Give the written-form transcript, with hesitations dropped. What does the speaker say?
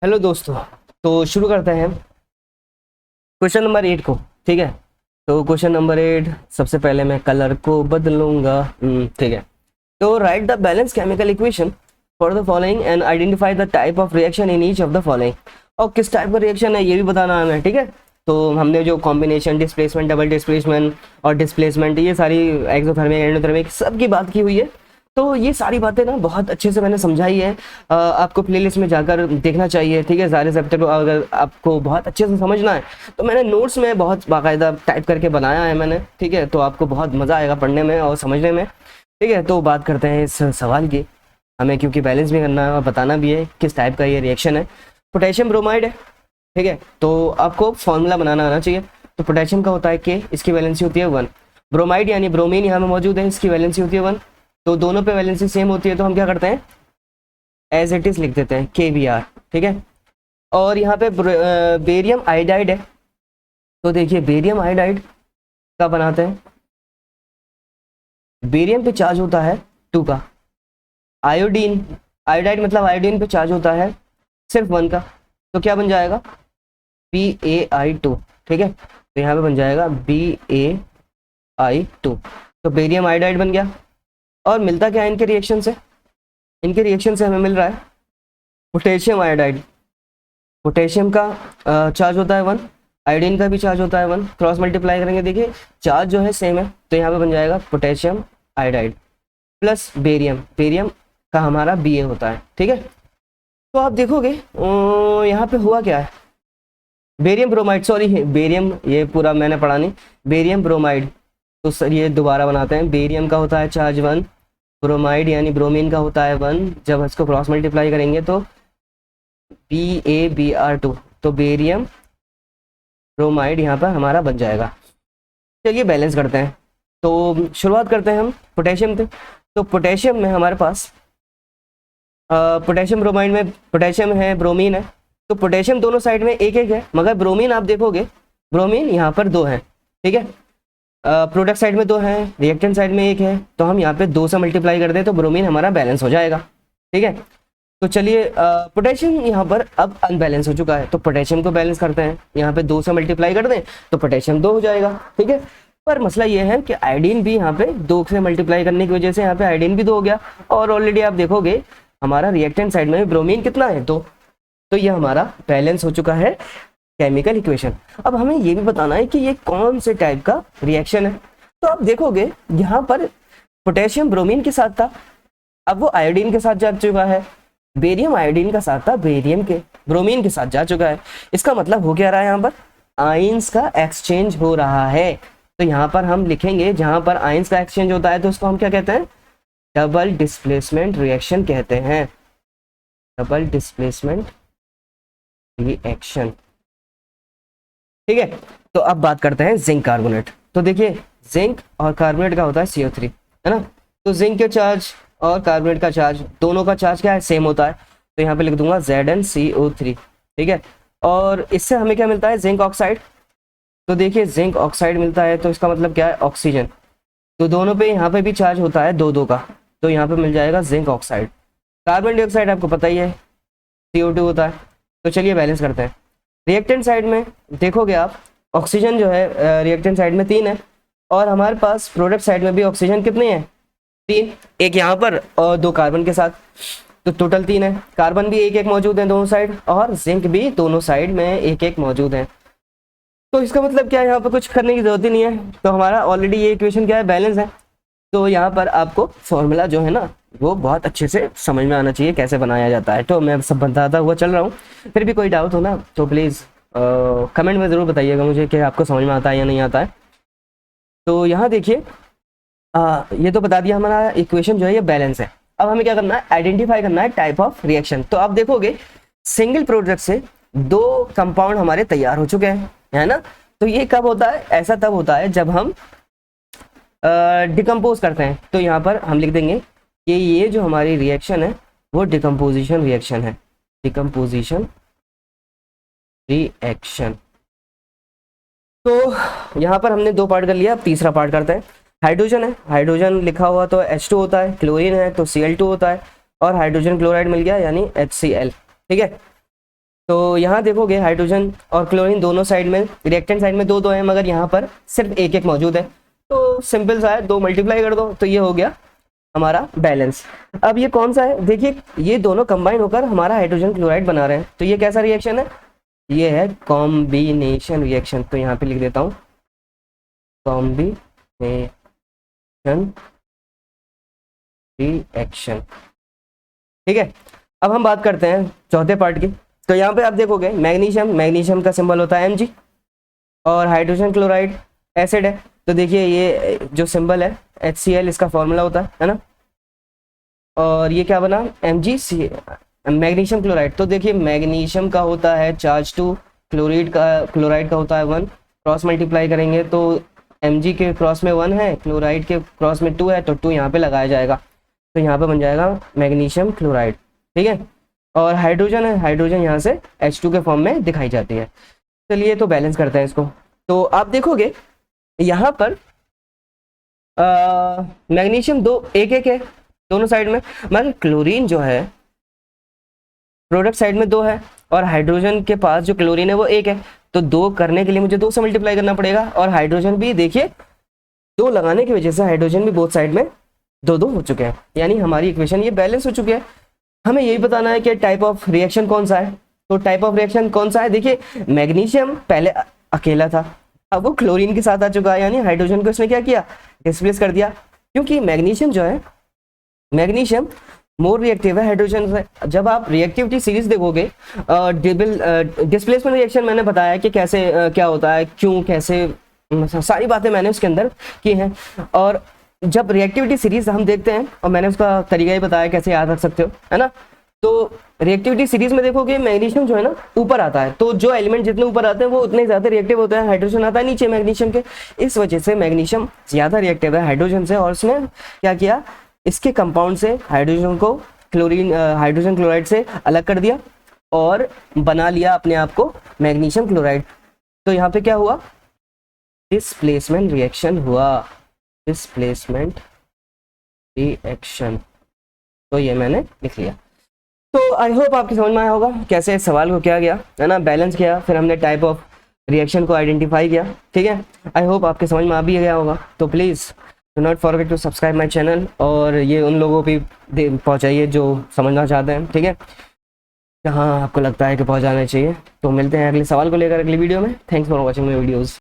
Hello दोस्तों। तो शुरू करते हैं क्वेश्चन नंबर 8 को। ठीक है, तो क्वेश्चन नंबर 8 सबसे पहले मैं कलर को बदलूंगा। ठीक है, तो right the balance chemical equation for the following and identify the type of reaction in each of the following. और किस टाइप का रिएक्शन है ये भी बताना हमें। ठीक है, तो हमने जो कॉम्बिनेशन, डिस्प्लेसमेंट, डबल डिस्प्लेसमेंट और डिस्प्लेसमेंट, ये सारी एक्सोथर्मिक, एंडोथर्मिक सब की बात की हुई है। तो ये सारी बातें ना बहुत अच्छे से मैंने समझाई है। आपको प्लेलिस्ट में जाकर देखना चाहिए। ठीक है, सारे चैप्टर को अगर आपको बहुत अच्छे से समझना है तो मैंने नोट्स में बहुत बाकायदा टाइप करके बनाया है मैंने। ठीक है, तो आपको बहुत मज़ा आएगा पढ़ने में और समझने में। ठीक है, तो बात करते हैं इस सवाल की। हमें क्योंकि बैलेंस भी करना है और बताना भी है किस टाइप का ये रिएक्शन है। पोटेशियम ब्रोमाइड है। ठीक है, तो आपको फॉर्मूला बनाना आना चाहिए। तो पोटेशियम का होता है के, इसकी वैलेंसी होती है 1। ब्रोमाइड यानी ब्रोमीन यहाँ में मौजूद है, इसकी वैलेंसी होती है 1। तो दोनों पे वैलेंसी सेम होती है, तो हम क्या करते हैं, एज इट इज लिख देते हैं KBr। ठीक है, और यहाँ पे बेरियम आयोडाइड है। तो देखिए बेरियम आयोडाइड का बनाते हैं, बेरियम पे चार्ज होता है 2 का। आयोडीन, आयोडाइड मतलब आयोडीन पे चार्ज होता है सिर्फ 1 का। तो क्या बन जाएगा, BaI2। ठीक है, तो यहाँ पे बन जाएगा BaI2। तो बेरियम आयोडाइड बन गया। और मिलता क्या है इनके रिएक्शन से, इनके रिएक्शन से हमें मिल रहा है पोटेशियम आयोडाइड। पोटेशियम का चार्ज होता है 1, आयोडीन का भी चार्ज होता है 1। क्रॉस मल्टीप्लाई करेंगे, देखिए चार्ज जो है सेम है, तो यहाँ पे बन जाएगा potassium iodide plus barium. Barium का हमारा Ba होता है। ठीक है, तो आप देखोगे यहाँ पे हुआ क्या है, बेरियम ब्रोमाइड, सॉरी बेरियम, ये पूरा मैंने पढ़ा नहीं, बेरियम ब्रोमाइड। तो सर ये दोबारा बनाते हैं। बेरियम का होता है चार्ज 1, ब्रोमाइड यानी ब्रोमीन का होता है 1। जब इसको क्रॉस मल्टीप्लाई करेंगे तो BaBr2, तो बेरियम ब्रोमाइड यहाँ पर हमारा बन जाएगा। चलिए बैलेंस करते हैं। तो शुरुआत करते हैं हम पोटेशियम से। तो पोटेशियम में हमारे पास पोटेशियम ब्रोमाइड में पोटेशियम है, ब्रोमीन है। तो पोटेशियम दोनों साइड में एक एक है, मगर ब्रोमीन आप देखोगे ब्रोमीन यहाँ पर 2 है। ठीक है, प्रोडक्ट साइड में 2 है, रिएक्टेंट साइड में 1 है। तो हम यहाँ पे 2 से मल्टीप्लाई कर दें तो ब्रोमीन हमारा बैलेंस हो जाएगा। ठीक है, तो चलिए पोटेशियम यहाँ पर अब अनबैलेंस हो चुका है, तो पोटेशियम को बैलेंस करते हैं। यहाँ पे 2 से मल्टीप्लाई कर दें तो पोटेशियम 2 हो जाएगा। ठीक है, पर मसला ये है कि आयोडीन भी यहाँ पे 2 से मल्टीप्लाई करने की वजह से यहाँ पे आयोडीन भी 2 हो गया। और ऑलरेडी आप देखोगे हमारा रिएक्टेंट साइड में भी ब्रोमीन कितना है, 2। तो ये हमारा बैलेंस हो चुका है केमिकल इक्वेशन। अब हमें ये भी बताना है कि ये कौन से टाइप का रिएक्शन है। तो आप देखोगे यहाँ पर पोटेशियम ब्रोमीन के साथ था, अब वो आयोडीन के साथ जा चुका है। बेरियम आयोडीन का साथ था, बेरियम के ब्रोमीन के साथ जा चुका है। इसका मतलब हो क्या रहा है, यहाँ पर आयंस का एक्सचेंज हो रहा है। तो यहाँ पर हम लिखेंगे, जहाँ पर आयंस का एक्सचेंज होता है तो उसको हम क्या कहते हैं, डबल डिस्प्लेसमेंट रिएक्शन कहते हैं। Double displacement reaction. ठीक है, तो अब बात करते हैं जिंक कार्बोनेट। तो देखिए जिंक और कार्बोनेट का होता है CO3, है ना। तो जिंक के चार्ज और कार्बोनेट का चार्ज, दोनों का चार्ज क्या है, सेम होता है। तो यहाँ पे लिख दूंगा ZnCO3। ठीक है, और इससे हमें क्या मिलता है, जिंक ऑक्साइड। तो देखिए जिंक ऑक्साइड मिलता है, तो इसका मतलब क्या है, ऑक्सीजन। तो दोनों पे यहाँ पे भी चार्ज होता है 2 2 का, तो यहाँ पे मिल जाएगा जिंक ऑक्साइड। कार्बन डाइऑक्साइड आपको पता ही है CO2 होता है। तो चलिए बैलेंस करते हैं। रिएक्टेंट साइड में देखोगे आप, ऑक्सीजन जो है रिएक्टेंट साइड में 3 है, और हमारे पास प्रोडक्ट साइड में भी ऑक्सीजन कितने हैं, 3। एक यहाँ पर और 2 कार्बन के साथ, तो टोटल 3 है। कार्बन भी एक एक मौजूद है दोनों साइड, और जिंक भी दोनों साइड में एक एक मौजूद है। तो इसका मतलब क्या है, यहाँ पर कुछ करने की जरूरत ही नहीं है। तो हमारा ऑलरेडी ये इक्वेशन क्या है, बैलेंस है। तो यहाँ पर आपको फॉर्मूला जो है ना वो बहुत अच्छे से समझ में आना चाहिए कैसे बनाया जाता है। तो मैं सब बताता हुआ चल रहा हूँ, फिर भी कोई डाउट हो ना तो प्लीज़ कमेंट में ज़रूर बताइएगा मुझे कि आपको समझ में आता है या नहीं आता है। तो यहाँ देखिए ये तो बता दिया हमारा इक्वेशन जो है ये बैलेंस है। अब हमें क्या करना है, आइडेंटिफाई करना है टाइप ऑफ रिएक्शन। तो आप देखोगे सिंगल प्रोडक्ट से 2 कंपाउंड हमारे तैयार हो चुके हैं, है ना। तो ये कब होता है, ऐसा तब होता है जब हम डिकम्पोज करते हैं। तो यहाँ पर हम लिख देंगे कि ये जो हमारी रिएक्शन है वो डिकम्पोजिशन रिएक्शन है, डिकम्पोजिशन रिएक्शन। तो यहाँ पर हमने 2 पार्ट कर लिया, अब तीसरा पार्ट करते हैं। हाइड्रोजन है, हाइड्रोजन लिखा हुआ तो H2 होता है, क्लोरीन है तो Cl2 होता है, और हाइड्रोजन क्लोराइड मिल गया यानी HCl। ठीक है, तो यहाँ देखोगे हाइड्रोजन और क्लोरीन दोनों साइड में, रिएक्टेंट साइड में दो दो है, मगर यहाँ पर सिर्फ एक एक मौजूद है। तो सिंपल सा है, 2 मल्टीप्लाई कर दो तो ये हो गया हमारा बैलेंस। अब ये कौन सा है, देखिए ये दोनों कंबाइन होकर हमारा हाइड्रोजन क्लोराइड बना रहे हैं। तो ये कैसा रिएक्शन है, ये है कॉम्बिनेशन रिएक्शन। तो यहाँ पे लिख देता हूँ कॉम्बिनेशन रिएक्शन, ठीक है। अब हम बात करते हैं चौथे पार्ट की। तो यहाँ पे आप देखोगे मैग्नीशियम का सिंबल होता है Mg, और हाइड्रोजन क्लोराइड एसिड है। तो देखिए ये जो सिंबल है HCl इसका फॉर्मूला होता है ना। और ये क्या बना MgC, मैग्नीशियम क्लोराइड। तो देखिए मैग्नीशियम का होता है चार्ज 2, क्लोराइड का होता है 1, क्रॉस मल्टीप्लाई करेंगे तो Mg के क्रॉस में 1 है, क्लोराइड के क्रॉस में 2 है, तो 2 यहाँ पे लगाया जाएगा। तो यहाँ पे बन जाएगा मैग्नीशियम क्लोराइड, ठीक है। और हाइड्रोजन है, हाइड्रोजन यहाँ से H2 के फॉर्म में दिखाई जाती है। चलिए तो बैलेंस करते हैं इसको। तो आप देखोगे यहाँ पर मैग्नीशियम एक एक है दोनों साइड में, मगर क्लोरीन जो है प्रोडक्ट साइड में 2 है, और हाइड्रोजन के पास जो क्लोरीन है वो 1 है। तो 2 करने के लिए मुझे 2 से मल्टीप्लाई करना पड़ेगा, और हाइड्रोजन भी देखिए 2 लगाने की वजह से हाइड्रोजन भी बोथ साइड में 2-2 हो चुके हैं, यानी हमारी इक्वेशन ये बैलेंस हो चुकी है। हमें यही बताना है कि टाइप ऑफ रिएक्शन कौन सा है। तो टाइप ऑफ रिएक्शन कौन सा है, देखिए मैग्नीशियम पहले अकेला था, अब वो क्लोरीन के साथ आ चुका है, यानी हाइड्रोजन को इसने क्या किया, डिस्प्लेस कर दिया। क्योंकि मैग्नीशियम जो है, मैग्नीशियम मोर रिएक्टिव है हाइड्रोजन से। जब आप रिएक्टिविटी सीरीज देखोगे, डिस्प्लेसमेंट रिएक्शन मैंने बताया कि कैसे क्या होता है, क्यों, कैसे, सारी बातें मैंने उसके अंदर की हैं। और जब रिएक्टिविटी सीरीज हम देखते हैं, और मैंने उसका तरीका ही बताया कैसे याद रख सकते हो, है ना। तो रिएक्टिविटी सीरीज में देखोगे मैग्नीशियम जो है ना ऊपर आता है, तो जो एलिमेंट जितने ऊपर आते हैं वो उतने ज्यादा रिएक्टिव होते हैं। हाइड्रोजन आता है नीचे मैग्नीशियम के, इस वजह से मैग्नीशियम ज्यादा रिएक्टिव है हाइड्रोजन से, और उसने क्या किया, इसके कंपाउंड से हाइड्रोजन को हाइड्रोजन क्लोराइड से अलग कर दिया और बना लिया अपने आप को मैग्नीशियम क्लोराइड। तो यहाँ पे क्या हुआ, डिस्प्लेसमेंट रिएक्शन हुआ, डिस्प्लेसमेंट रिएक्शन। तो ये मैंने लिख लिया। तो आई होप आपकी समझ में आया होगा कैसे इस सवाल को किया गया, है ना, बैलेंस किया, फिर हमने टाइप ऑफ रिएक्शन को आइडेंटिफाई किया, ठीक है। आई होप आपके समझ में आ भी गया होगा। तो please do not forget to subscribe my channel, और ये उन लोगों पे पहुँचाइए जो समझना चाहते हैं, ठीक है, जहाँ आपको लगता है कि पहुँचाना चाहिए। तो मिलते हैं अगले सवाल को लेकर अगली वीडियो में। Thanks for watching my videos.